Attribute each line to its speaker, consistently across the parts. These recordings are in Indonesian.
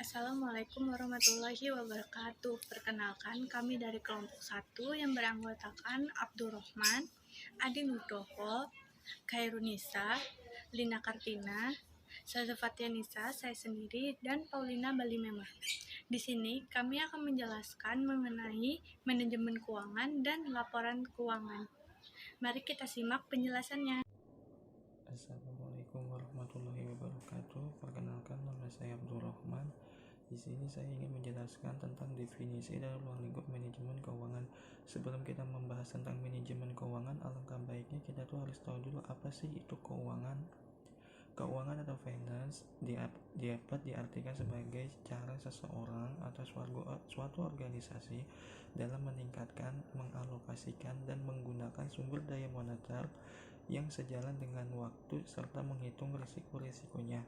Speaker 1: Assalamualaikum warahmatullahi wabarakatuh. Perkenalkan, kami dari kelompok 1 yang beranggotakan Abdurrahman, Adi Nugroho, Khairunisa, Lina Kartina, Sazafatia Nisa, saya sendiri, dan Paulina Balimemah. Di sini kami akan menjelaskan mengenai manajemen keuangan dan laporan keuangan. Mari kita simak penjelasannya.
Speaker 2: Assalamualaikum warahmatullahi wabarakatuh. Perkenalkan, nama saya Abdurrahman. Di sini saya ingin menjelaskan tentang definisi dan ruang lingkup manajemen keuangan. Sebelum kita membahas tentang manajemen keuangan, alangkah baiknya kita tuh harus tahu dulu apa sih itu keuangan. Keuangan atau finance dapat diartikan sebagai cara seseorang atau suatu organisasi dalam meningkatkan, mengalokasikan, dan menggunakan sumber daya moneter yang sejalan dengan waktu serta menghitung risiko-risikonya.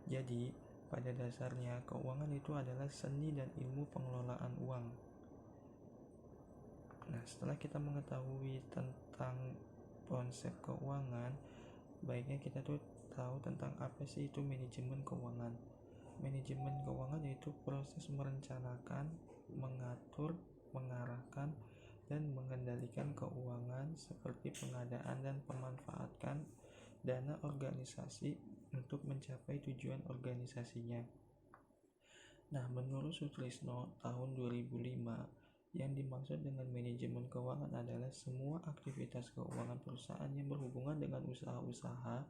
Speaker 2: Jadi, pada dasarnya keuangan itu adalah seni dan ilmu pengelolaan uang. Nah, setelah kita mengetahui tentang konsep keuangan, baiknya kita tuh tahu tentang apa sih itu manajemen keuangan. Manajemen keuangan yaitu proses merencanakan, mengatur, mengarahkan, dan mengendalikan keuangan seperti pengadaan dan pemanfaatan dana organisasi untuk mencapai tujuan organisasinya. Nah, menurut Sutrisno tahun 2005, yang dimaksud dengan manajemen keuangan adalah semua aktivitas keuangan perusahaan yang berhubungan dengan usaha-usaha,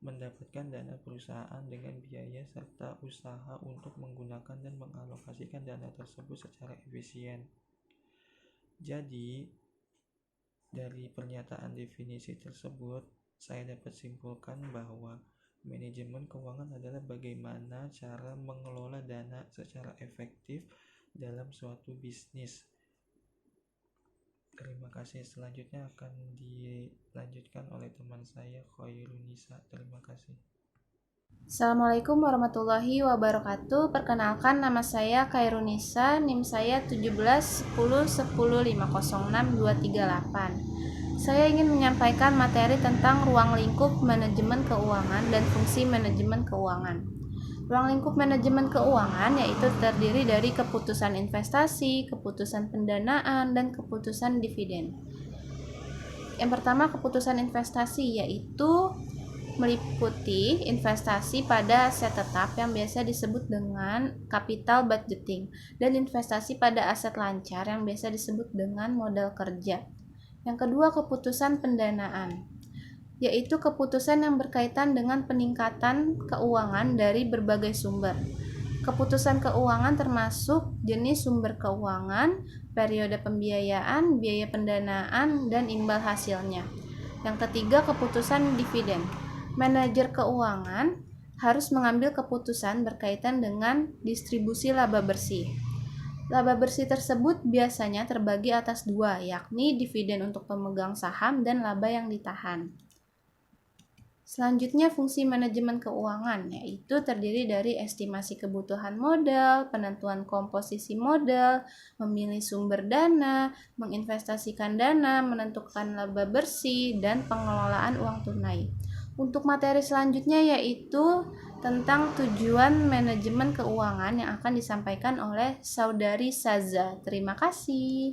Speaker 2: mendapatkan dana perusahaan dengan biaya serta usaha untuk menggunakan dan mengalokasikan dana tersebut secara efisien. Jadi, dari pernyataan definisi tersebut, saya dapat simpulkan bahwa manajemen keuangan adalah bagaimana cara mengelola dana secara efektif dalam suatu bisnis. Terima kasih. Selanjutnya akan dilanjutkan oleh teman saya, Khairunisa. Terima kasih.
Speaker 3: Assalamualaikum warahmatullahi wabarakatuh. Perkenalkan, nama saya Khairunisa, NIM saya 171010506238. Saya ingin menyampaikan materi tentang ruang lingkup manajemen keuangan dan fungsi manajemen keuangan. Ruang lingkup manajemen keuangan yaitu terdiri dari keputusan investasi, keputusan pendanaan, dan keputusan dividen. Yang pertama, keputusan investasi yaitu meliputi investasi pada aset tetap yang biasa disebut dengan capital budgeting dan investasi pada aset lancar yang biasa disebut dengan modal kerja. Yang kedua, keputusan pendanaan, yaitu keputusan yang berkaitan dengan peningkatan keuangan dari berbagai sumber. Keputusan keuangan termasuk jenis sumber keuangan, periode pembiayaan, biaya pendanaan, dan imbal hasilnya. Yang ketiga, keputusan dividen. Manajer keuangan harus mengambil keputusan berkaitan dengan distribusi laba bersih. Laba bersih tersebut biasanya terbagi atas dua, yakni dividen untuk pemegang saham dan laba yang ditahan. Selanjutnya, fungsi manajemen keuangan, yaitu terdiri dari estimasi kebutuhan modal, penentuan komposisi modal, memilih sumber dana, menginvestasikan dana, menentukan laba bersih, dan pengelolaan uang tunai. Untuk materi selanjutnya yaitu tentang tujuan manajemen keuangan yang akan disampaikan oleh Saudari Saza. Terima kasih.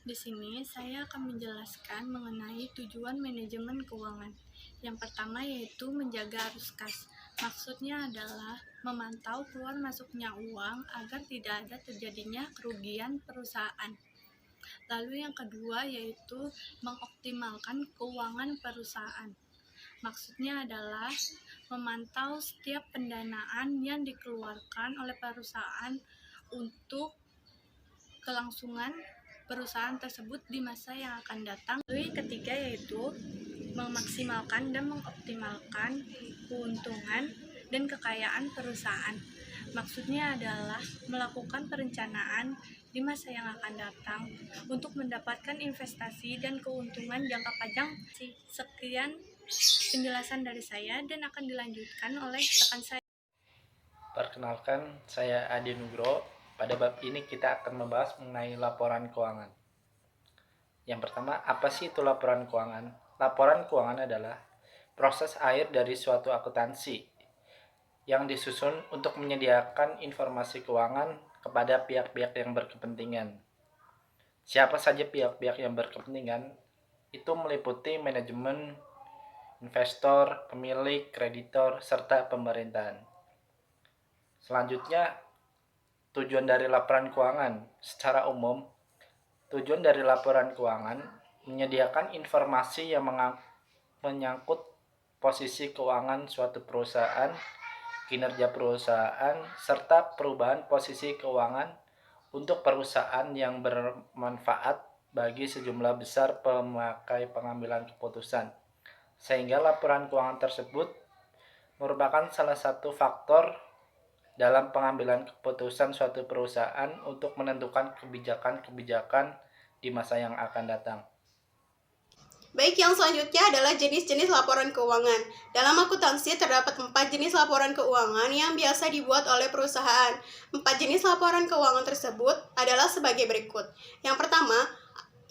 Speaker 1: Di sini saya akan menjelaskan mengenai tujuan manajemen keuangan. Yang pertama yaitu menjaga arus kas. Maksudnya adalah memantau keluar masuknya uang agar tidak ada terjadinya kerugian perusahaan. Lalu yang kedua yaitu mengoptimalkan keuangan perusahaan. Maksudnya adalah memantau setiap pendanaan yang dikeluarkan oleh perusahaan untuk kelangsungan perusahaan tersebut di masa yang akan datang. Lalu yang ketiga yaitu memaksimalkan dan mengoptimalkan keuntungan dan kekayaan perusahaan. Maksudnya adalah melakukan perencanaan di masa yang akan datang untuk mendapatkan investasi dan keuntungan jangka panjang. Sekian penjelasan dari saya dan akan dilanjutkan oleh rekan saya.
Speaker 4: Perkenalkan, saya Adi Nugroho. Pada bab ini kita akan membahas mengenai laporan keuangan. Yang pertama, apa sih itu laporan keuangan? Laporan keuangan adalah proses akhir dari suatu akuntansi. yang disusun untuk menyediakan informasi keuangan kepada pihak-pihak yang berkepentingan. Siapa saja pihak-pihak yang berkepentingan? Itu meliputi manajemen, investor, pemilik, kreditor, serta pemerintahan. Selanjutnya, tujuan dari laporan keuangan. Secara umum, tujuan dari laporan keuangan menyediakan informasi yang menyangkut posisi keuangan suatu perusahaan, kinerja perusahaan, serta perubahan posisi keuangan untuk perusahaan yang bermanfaat bagi sejumlah besar pemakai pengambilan keputusan. Sehingga laporan keuangan tersebut merupakan salah satu faktor dalam pengambilan keputusan suatu perusahaan untuk menentukan kebijakan-kebijakan di masa yang akan datang.
Speaker 5: Baik, yang selanjutnya adalah jenis-jenis laporan keuangan. Dalam akuntansi terdapat 4 jenis laporan keuangan yang biasa dibuat oleh perusahaan. 4 jenis laporan keuangan tersebut adalah sebagai berikut. Yang pertama,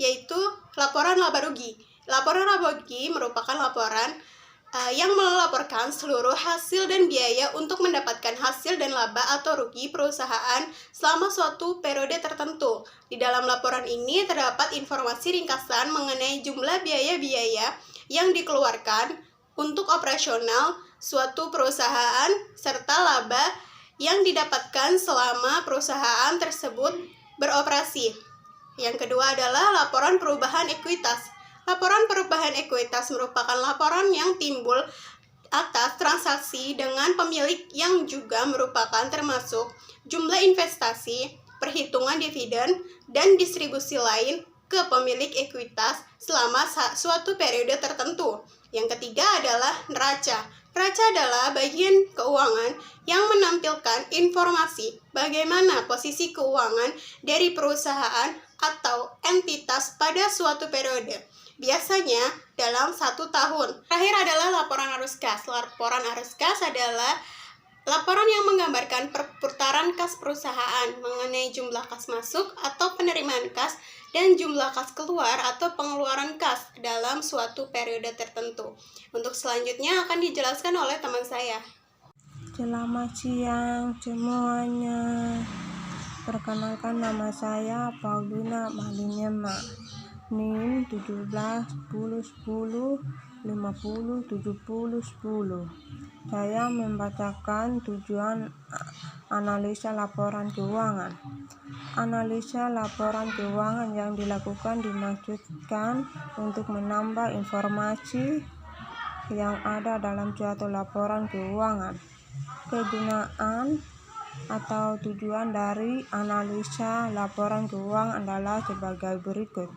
Speaker 5: yaitu laporan laba rugi. Laporan laba rugi merupakan laporan yang melaporkan seluruh hasil dan biaya untuk mendapatkan hasil dan laba atau rugi perusahaan selama suatu periode tertentu. Di dalam laporan ini terdapat informasi ringkasan mengenai jumlah biaya-biaya yang dikeluarkan untuk operasional suatu perusahaan serta laba yang didapatkan selama perusahaan tersebut beroperasi. Yang kedua adalah laporan perubahan ekuitas. Laporan perubahan ekuitas merupakan laporan yang timbul atas transaksi dengan pemilik yang juga merupakan termasuk jumlah investasi, perhitungan dividen, dan distribusi lain ke pemilik ekuitas selama suatu periode tertentu. Yang ketiga adalah neraca. Neraca adalah bagian keuangan yang menampilkan informasi bagaimana posisi keuangan dari perusahaan atau entitas pada suatu periode. Biasanya dalam 1 tahun. Terakhir adalah laporan arus kas. Laporan arus kas adalah laporan yang menggambarkan perputaran kas perusahaan mengenai jumlah kas masuk atau penerimaan kas dan jumlah kas keluar atau pengeluaran kas dalam suatu periode tertentu. Untuk selanjutnya akan dijelaskan oleh teman saya.
Speaker 6: Selamat siang semuanya. Perkenalkan, nama saya Paulina Malinyema. NIM 17 10 10 50 70 10. Saya membacakan tujuan analisa laporan keuangan. Analisa laporan keuangan yang dilakukan dimaksudkan untuk menambah informasi yang ada dalam suatu laporan keuangan. Kegunaan atau tujuan dari analisa laporan keuangan adalah sebagai berikut.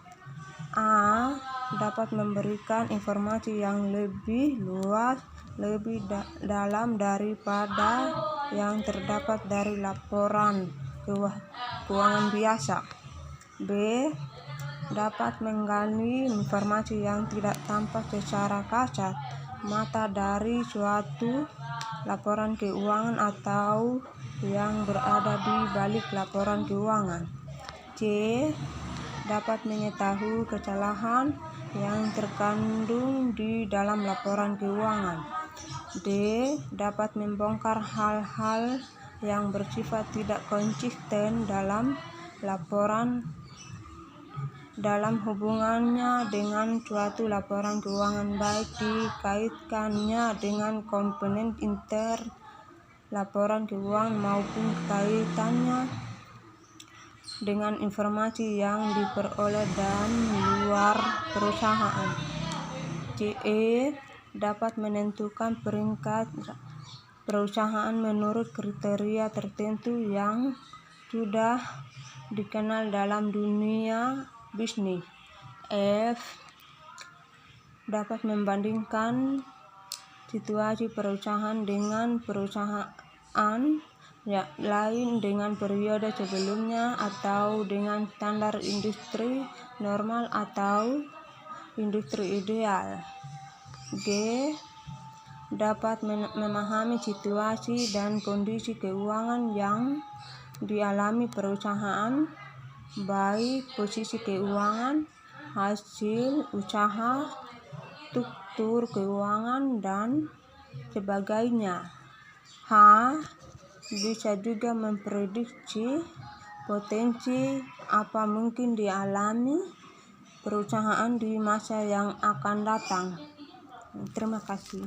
Speaker 6: A. Dapat memberikan informasi yang lebih luas, lebih dalam daripada yang terdapat dari laporan keuangan biasa. B. Dapat menggali informasi yang tidak tampak secara kasat mata dari suatu laporan keuangan atau yang berada di balik laporan keuangan. C. Dapat mengetahui kesalahan yang terkandung di dalam laporan keuangan. D. Dapat membongkar hal-hal yang bersifat tidak konsisten dalam laporan dalam hubungannya dengan suatu laporan keuangan, baik dikaitkannya dengan komponen inter laporan keuangan maupun kaitannya dengan informasi yang diperoleh dari luar perusahaan. CE. Dapat menentukan peringkat perusahaan menurut kriteria tertentu yang sudah dikenal dalam dunia bisnis. F. Dapat membandingkan situasi perusahaan dengan perusahaan lain dengan periode sebelumnya atau dengan standar industri normal atau industri ideal. G. Dapat memahami situasi dan kondisi keuangan yang dialami perusahaan, baik posisi keuangan, hasil usaha, struktur keuangan, dan sebagainya. H. Bisa juga memprediksi potensi apa mungkin dialami perusahaan di masa yang akan datang. Terima kasih.